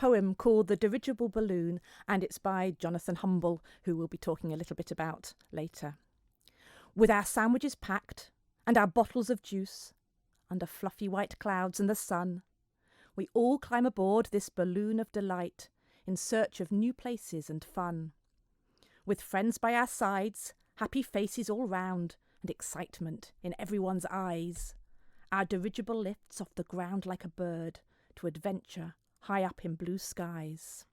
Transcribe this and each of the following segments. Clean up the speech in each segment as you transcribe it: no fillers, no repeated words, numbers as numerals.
poem called The Dirigible Balloon, and it's by Jonathan Humble, who we'll be talking a little bit about later. With our sandwiches packed and our bottles of juice, under fluffy white clouds and the sun, we all climb aboard this balloon of delight in search of new places and fun. With friends by our sides, happy faces all round, and excitement in everyone's eyes, our dirigible lifts off the ground like a bird to adventure high up in blue skies.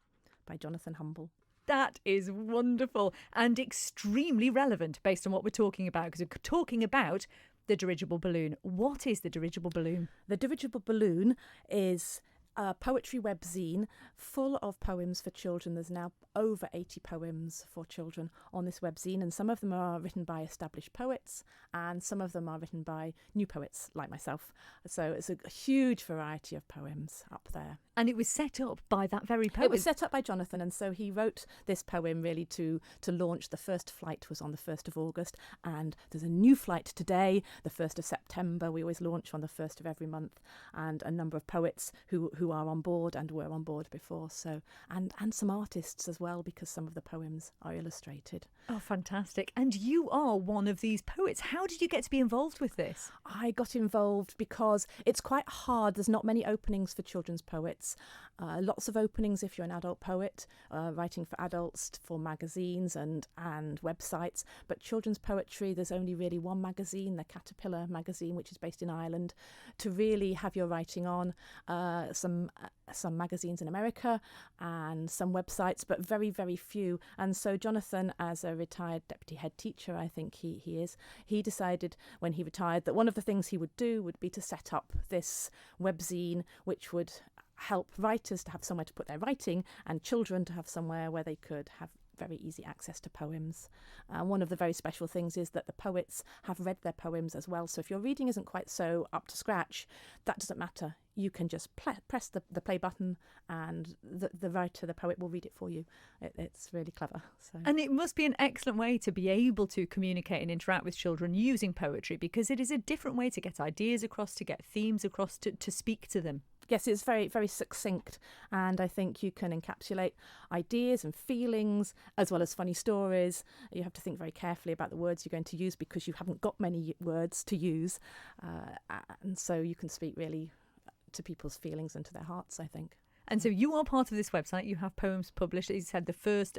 By Jonathan Humble. That is wonderful and extremely relevant based on what we're talking about, because we're talking about the dirigible balloon. What is the dirigible balloon? The Dirigible Balloon is a poetry webzine full of poems for children. There's now over 80 poems for children on this webzine, and some of them are written by established poets and some of them are written by new poets like myself. So it's a huge variety of poems up there. And it was set up by that very poet. It was set up by Jonathan, and so he wrote this poem really to launch. The first flight was on the 1st of August, and there's a new flight today, the 1st of September. We always launch on the 1st of every month, and a number of poets who are on board and were on board before. So and some artists as well, because some of the poems are illustrated. Oh, fantastic. And you are one of these poets. How did you get to be involved with this? I got involved because it's quite hard. There's not many openings for children's poets. Lots of openings if you're an adult poet, writing for adults, for magazines and websites. But children's poetry, there's only really one magazine, the Caterpillar magazine, which is based in Ireland, to really have your writing on. Some magazines in America and some websites, but very, very few. And so Jonathan, as a retired deputy head teacher, I think he is, he decided when he retired that one of the things he would do would be to set up this webzine, which would help writers to have somewhere to put their writing and children to have somewhere where they could have very easy access to poems. One of the very special things is that the poets have read their poems as well. So if your reading isn't quite so up to scratch, that doesn't matter. You can just press the play button and the writer, the poet, will read it for you. It's really clever. So. And it must be an excellent way to be able to communicate and interact with children using poetry, because it is a different way to get ideas across, to get themes across, to speak to them. Yes, it's very, very succinct, and I think you can encapsulate ideas and feelings as well as funny stories. You have to think very carefully about the words you're going to use because you haven't got many words to use, and so you can speak really to people's feelings and to their hearts, I think. And so you are part of this website. You have poems published. As you said, the first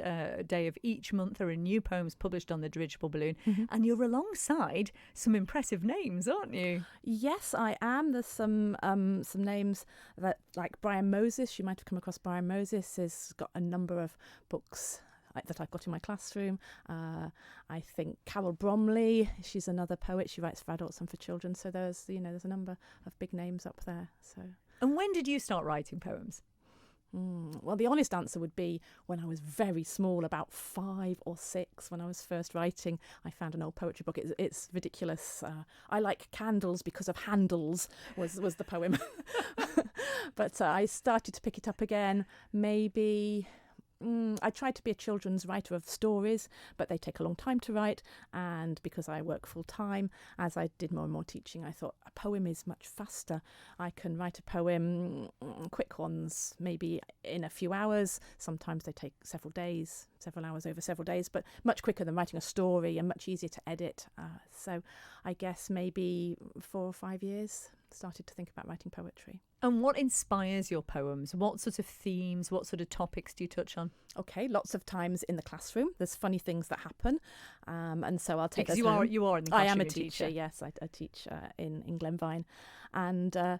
day of each month there are new poems published on the Dirigible Balloon. Mm-hmm. And you're alongside some impressive names, aren't you? Yes, I am. There's some names that, like Brian Moses. You might have come across Brian Moses. Has got a number of books that I've got in my classroom. I think Carol Bromley, she's another poet. She writes for adults and for children. So there's a number of big names up there. So. And when did you start writing poems? Well, the honest answer would be when I was very small, about 5 or 6, when I was first writing. I found an old poetry book. It's ridiculous. I like candles because of handles was the poem. But I started to pick it up again maybe... I tried to be a children's writer of stories, but they take a long time to write, and because I work full time, as I did more and more teaching, I thought a poem is much faster. I can write a poem, quick ones, maybe in a few hours. Sometimes they take several days, several hours over several days, but much quicker than writing a story and much easier to edit. So I guess maybe 4 or 5 years started to think about writing poetry. And what inspires your poems? What sort of themes, what sort of topics do you touch on? Okay, lots of times in the classroom. There's funny things that happen, and so I'll take. Because you are in the classroom. I am a teacher. Yes, I teach in Glenvine, and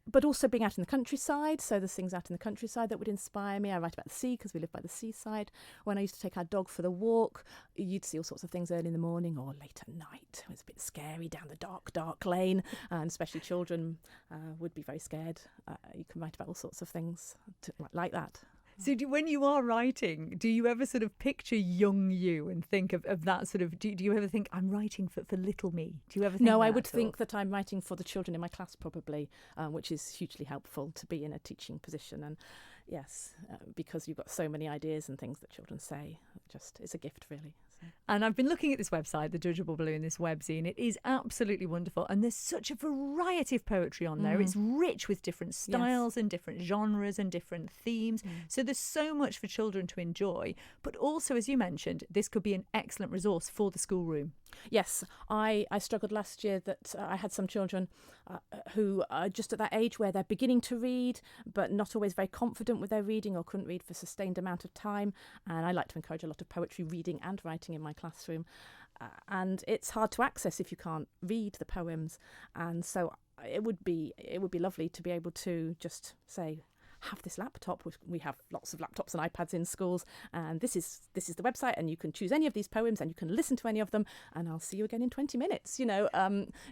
but also being out in the countryside. So there's things out in the countryside that would inspire me. I write about the sea because we live by the seaside. When I used to take our dog for the walk, you'd see all sorts of things early in the morning or late at night. It was a bit scary down the dark lane, and especially children would be very scared. You can write about all sorts of things like that. So when you are writing, do you ever sort of picture young you and think of that sort of, do you ever think, I'm writing for little me? Do you ever think No, I would think that I'm writing for the children in my class probably, which is hugely helpful to be in a teaching position. And yes, because you've got so many ideas and things that children say, it's a gift really. So. And I've been looking at this website, the Judgeable Balloon, this webzine. It is absolutely wonderful. And there's such a variety of poetry on there. It's rich with different styles and different genres and different themes. So there's so much for children to enjoy. But also, as you mentioned, this could be an excellent resource for the schoolroom. Yes, I struggled last year that I had some children who are just at that age where they're beginning to read, but not always very confident with their reading or couldn't read for a sustained amount of time. And I like to encourage a lot of poetry reading and writing in my classroom. And it's hard to access if you can't read the poems. And so it would be lovely to be able to just say, have this laptop. We have lots of laptops and iPads in schools, and this is the website, and you can choose any of these poems and you can listen to any of them, and I'll see you again in 20 minutes.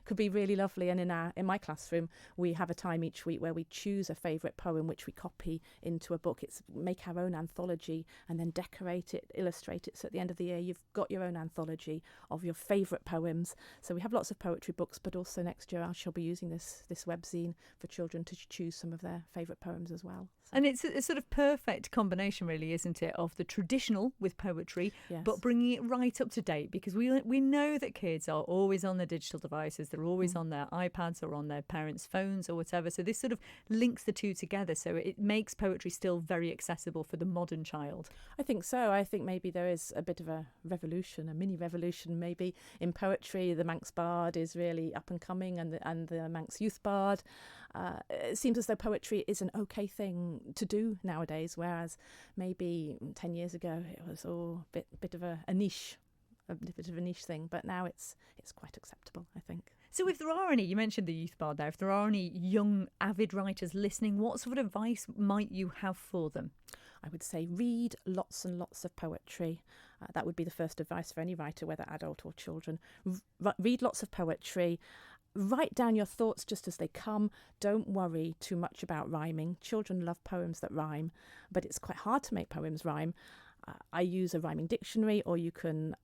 Could be really lovely. And in my classroom we have a time each week where we choose a favourite poem which we copy into a book. It's make our own anthology and then decorate it, illustrate it, so at the end of the year you've got your own anthology of your favourite poems. So we have lots of poetry books, but also next year I shall be using this webzine for children to choose some of their favourite poems as well. And it's a sort of perfect combination, really, isn't it, of the traditional with poetry, but bringing it right up to date, because we know that kids are always on their digital devices. They're always on their iPads or on their parents' phones or whatever. So this sort of links the two together. So it makes poetry still very accessible for the modern child. I think so. I think maybe there is a bit of a revolution, a mini revolution maybe in poetry. The Manx Bard is really up and coming, and the Manx Youth Bard. It seems as though poetry is an okay thing to do nowadays, whereas maybe 10 years ago it was all a bit of a niche, a bit of a niche thing. But now it's quite acceptable, I think. So if there are any, you mentioned the Youth Bard there, if there are any young avid writers listening, what sort of advice might you have for them? I would say read lots and lots of poetry. That would be the first advice for any writer, whether adult or children. Read lots of poetry. Write down your thoughts just as they come. Don't worry too much about rhyming. Children love poems that rhyme, but it's quite hard to make poems rhyme. I use a rhyming dictionary, or you can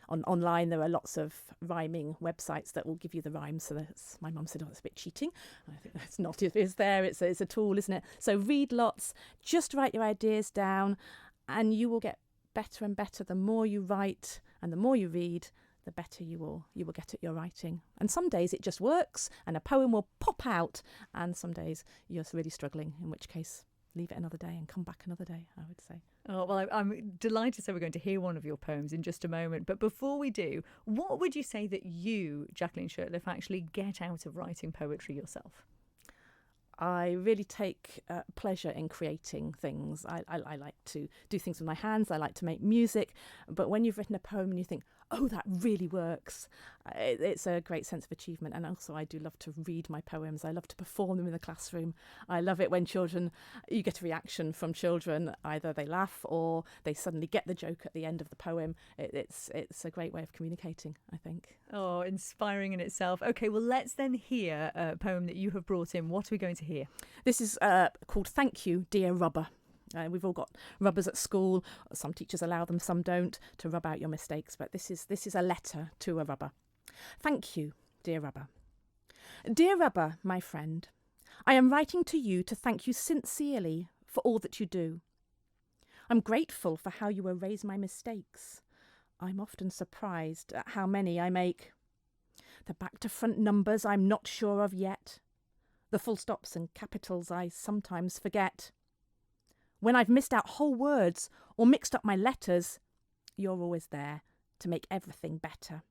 online there are lots of rhyming websites that will give you the rhymes. So my mum said, it's a bit cheating. I think that's not. It is there. It's a tool, isn't it? So read lots. Just write your ideas down, and you will get better and better. The more you write and the more you read, the better you will get at your writing. And some days it just works and a poem will pop out, and some days you're really struggling, in which case leave it another day and come back another day, I would say. Oh, well, I'm delighted to say we're going to hear one of your poems in just a moment. But before we do, what would you say that you, Jaqueline Shirtliff, actually get out of writing poetry yourself? I really take pleasure in creating things. I like to do things with my hands. I like to make music. But when you've written a poem and you think, oh, that really works, it's a great sense of achievement. And also I do love to read my poems. I love to perform them in the classroom. I love it when you get a reaction from children. Either they laugh or they suddenly get the joke at the end of the poem. It's a great way of communicating, I think. Oh, inspiring in itself. OK, well, let's then hear a poem that you have brought in. What are we going to hear? This is called Thank You, Dear Rubber. We've all got rubbers at school. Some teachers allow them, some don't, to rub out your mistakes. But this is a letter to a rubber. Thank you, dear rubber. Dear rubber, my friend, I am writing to you to thank you sincerely for all that you do. I'm grateful for how you erase my mistakes. I'm often surprised at how many I make. The back to front numbers I'm not sure of yet. The full stops and capitals I sometimes forget. When I've missed out whole words or mixed up my letters, you're always there to make everything better.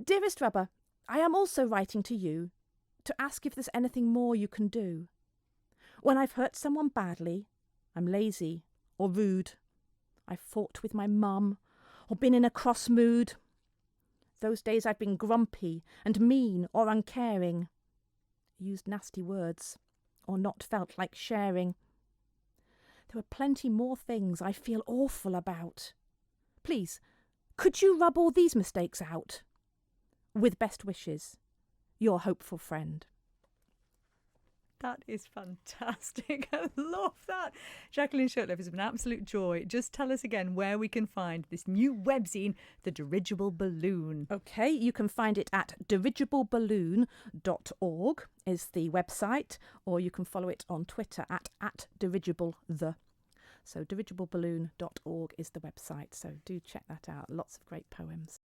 Dearest Rubber, I am also writing to you to ask if there's anything more you can do. When I've hurt someone badly, I'm lazy or rude. I've fought with my mum or been in a cross mood. Those days I've been grumpy and mean or uncaring, used nasty words or not felt like sharing. There are plenty more things I feel awful about. Please, could you rub all these mistakes out? With best wishes, your hopeful friend. That is fantastic. I love that. Jaqueline Shirtliff, it's been an absolute joy. Just tell us again where we can find this new webzine, The Dirigible Balloon. OK, you can find it at dirigibleballoon.org is the website, or you can follow it on Twitter at dirigible_the. So divisible balloon.org is the website. So do check that out. Lots of great poems.